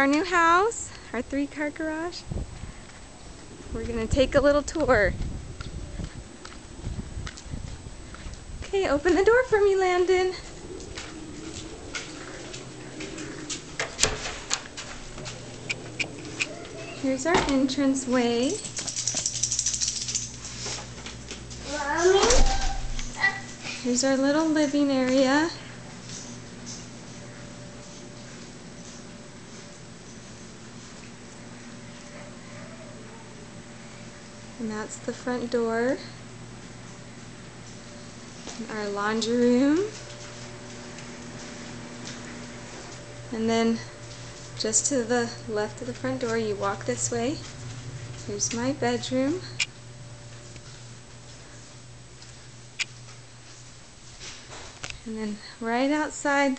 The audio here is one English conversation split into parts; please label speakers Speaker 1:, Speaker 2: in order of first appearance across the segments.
Speaker 1: Our new house, our 3-car garage. We're gonna take a little tour. Okay, open the door for me, Landon. Here's our entranceway. Here's our little living area. And that's the front door. And our laundry room. And then just to the left of the front door, you walk this way. Here's my bedroom. And then right outside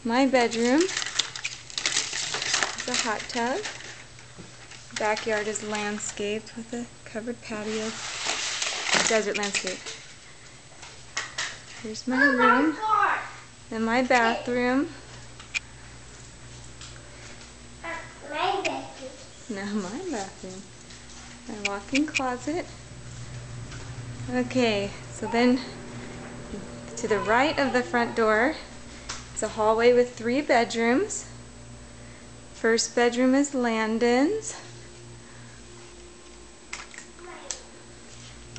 Speaker 1: my bedroom is a hot tub. Backyard is landscaped with a covered patio. Desert landscape. Here's my room. Then my bathroom. No, my bathroom. My walk-in closet. Okay, so then to the right of the front door is a hallway with 3 bedrooms. First bedroom is Landon's.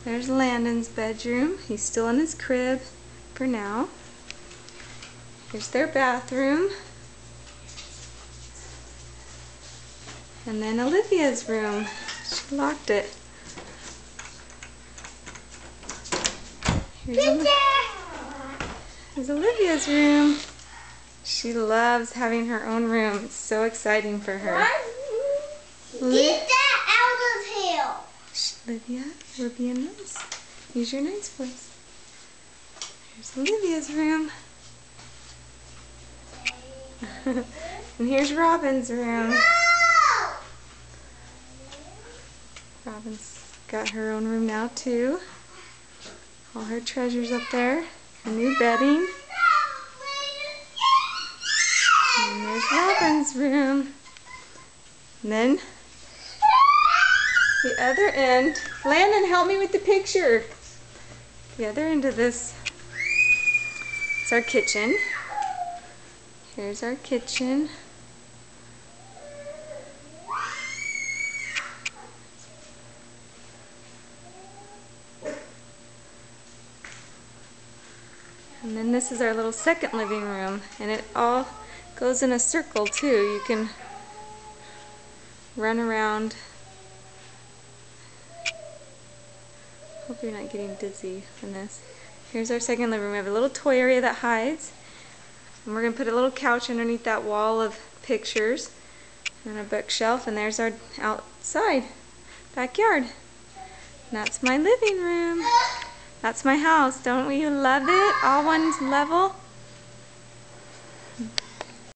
Speaker 1: There's Landon's bedroom. He's still in his crib for now. Here's their bathroom. And then Olivia's room. She locked it. Here's Olivia's room. She loves having her own room. It's so exciting for her.
Speaker 2: Get that out of here!
Speaker 1: Shh, Olivia, we're being nice. Use your nice voice. Here's Olivia's room. And here's Robin's room. Robin's got her own room now too. All her treasures up there. Her new bedding. And there's Robin's room. And then the other end. Landon, help me with the picture. The other end of this is our kitchen. Here's our kitchen. And then this is our little second living room, and it all goes in a circle too. You can run around. Hope you're not getting dizzy in this. Here's our second living room. We have a little toy area that hides, and we're going to put a little couch underneath that wall of pictures and a bookshelf, and there's our outside backyard. And that's my living room. That's my house. Don't we love it? All one level.